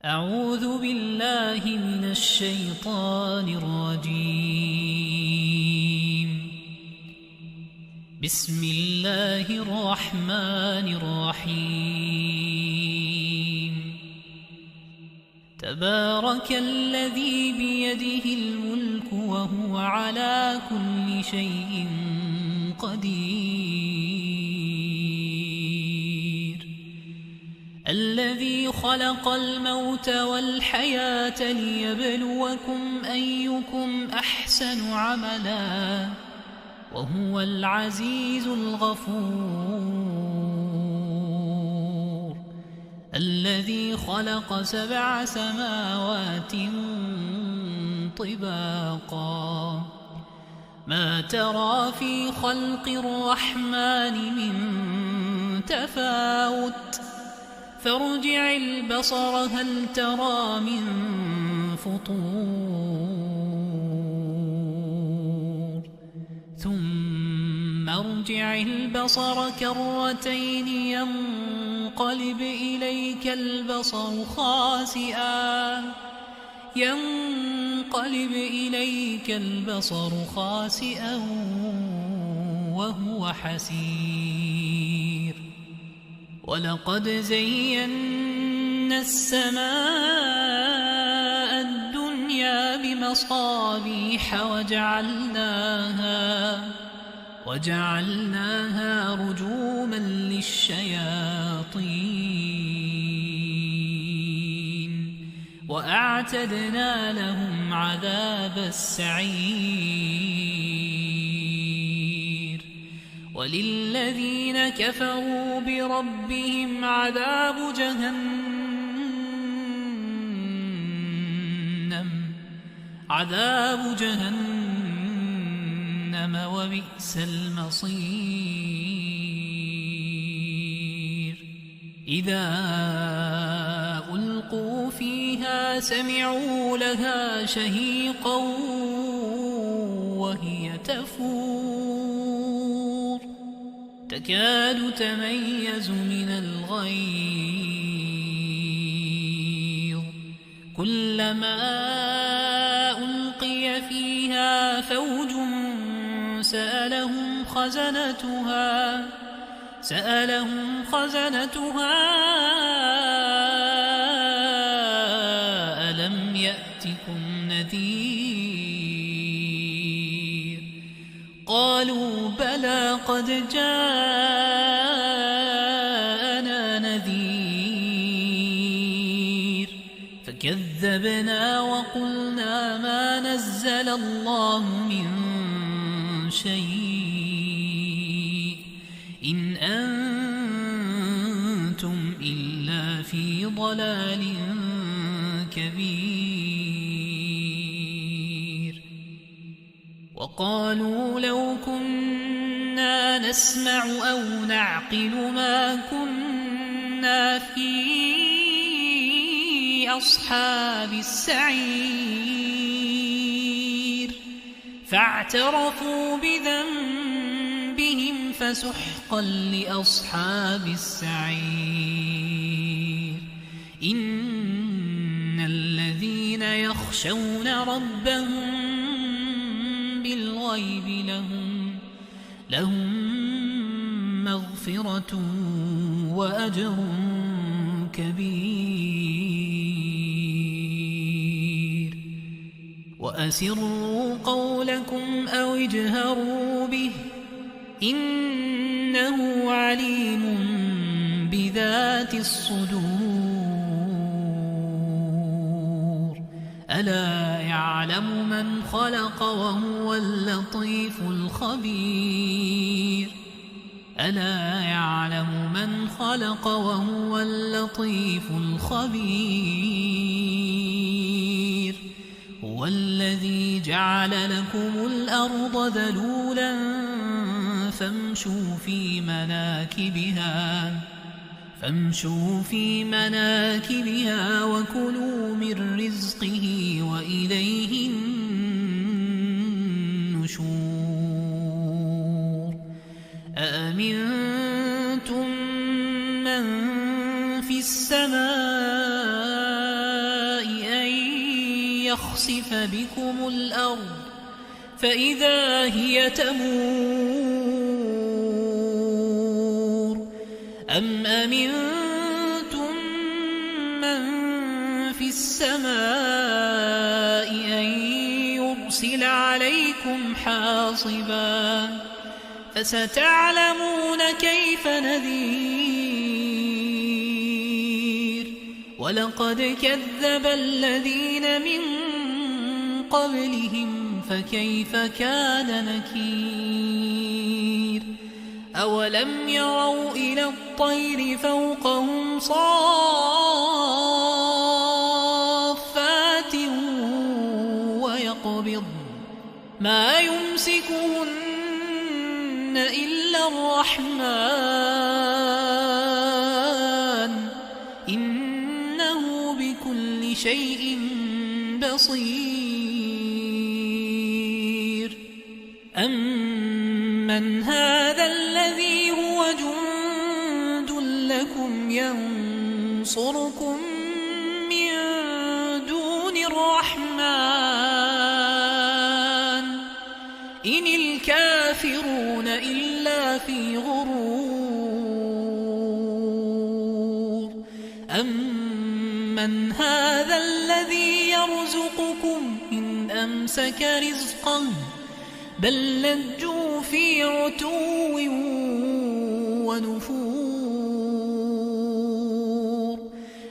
أعوذ بالله من الشيطان الرجيم. بسم الله الرحمن الرحيم. تبارك الذي بيده الملك وهو على كل شيء قدير. الذي خلق الموت والحياة ليبلوكم أيكم أحسن عملا وهو العزيز الغفور. الذي خلق 7 سماوات طباقا ما ترى في خلق الرحمن من تفاوت فارجع البصر هل ترى من فطور ثم ارجع البصر كرتين ينقلب إليك البصر خاسئا وهو حسير. ولقد زينا السماء الدنيا بمصابيح وجعلناها رجوما للشياطين وأعتدنا لهم عذاب السعير. وللذين كفروا بربهم عذاب جهنم وبئس المصير. إذا ألقوا فيها سمعوا لها شهيقا وهي تفور تكاد تميز من الغيظ. كلما ألقي فيها فوج سألهم خزنتها ألم يأتكم نذير؟ قالوا بلى قد جاءنا نذير فكذبنا وقلنا ما نزل الله من شيء إن أنتم إلا في ضلال كبير. وقالوا لو كنا نسمع أو نعقل ما كنا في أصحاب السعير فاعترفوا بذنبهم فسحقا لأصحاب السعير. إن الذين يخشون ربهم بالغيب لهم مغفرة وأجر كبير. وأسروا قولكم أو اجهروا به إنه عليم بذات الصدور. ألا يعلم من خلق وهو اللطيف الخبير. هو الذي جعل لكم الأرض ذلولا فامشوا في مناكبها وكلوا من رزقه وإليه النشور. أأمنتم من في السماء يخسف بكم الأرض فإذا هي تمور أم أمنتم من في السماء أن يرسل عليكم حاصبا فستعلمون كيف نذير ولقد كذب الذين من قبلهم فكيف كان نكير أولم يروا إلى الطير فوقهم صافات ويقبض ما يمسكهن إلا الرحمن إنه بكل شيء بصير أمن هذا الذي هو جند لكم ينصركم من دون الرحمن إن الكافرون إلا في غرور أمن هذا الذي يرزقكم إن أمسك رزقه بل لجوا في عتو ونفور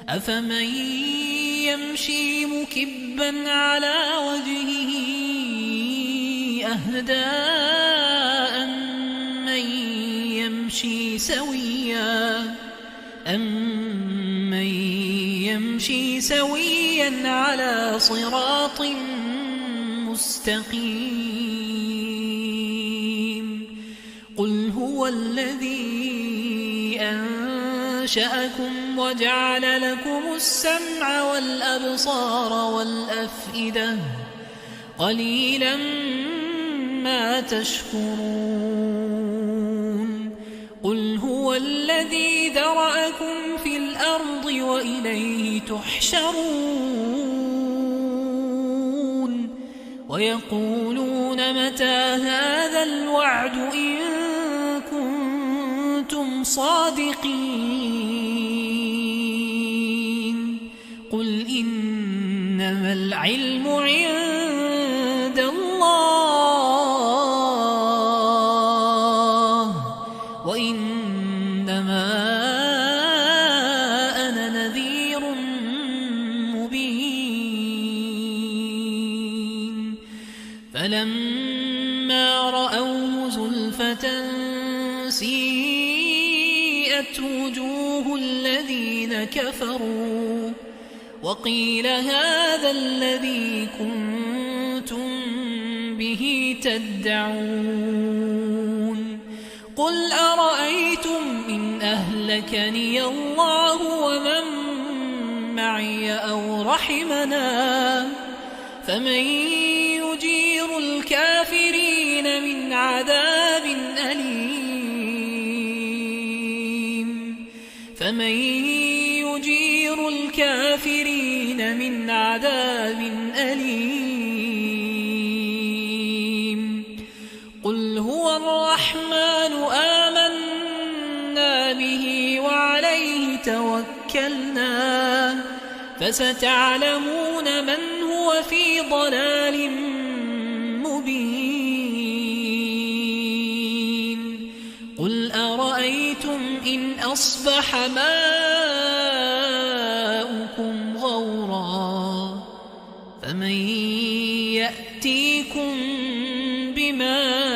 أفمن يمشي مكبا على وجهه أهدى أمن يمشي سويا على صراط مستقيم قل هو الذي أنشأكم وجعل لكم السمع والأبصار والأفئدة قليلا ما تشكرون قل هو الذي ذرأكم في الأرض وإليه تحشرون ويقولون متى هذا الوعد إن كنتم صادقين قل إنما العلم عند الله وإنما أنا نذير مبين فلما رأوه زلفة سيئت وجوه الذين كفروا وقيل هذا الذي كنتم به تدعون قل أرأيتم إن أهلكني الله ومن معي أو رحمنا فمن يجير الكافرين من عذاب أليم فمن يجير الكافرين من عذاب أليم قل هو الرحمن آمنا به وعليه توكلنا فستعلمون من هو في ضلال مبين قل أرأيتم إن أصبح ماؤكم غورا فمن يأتيكم بماء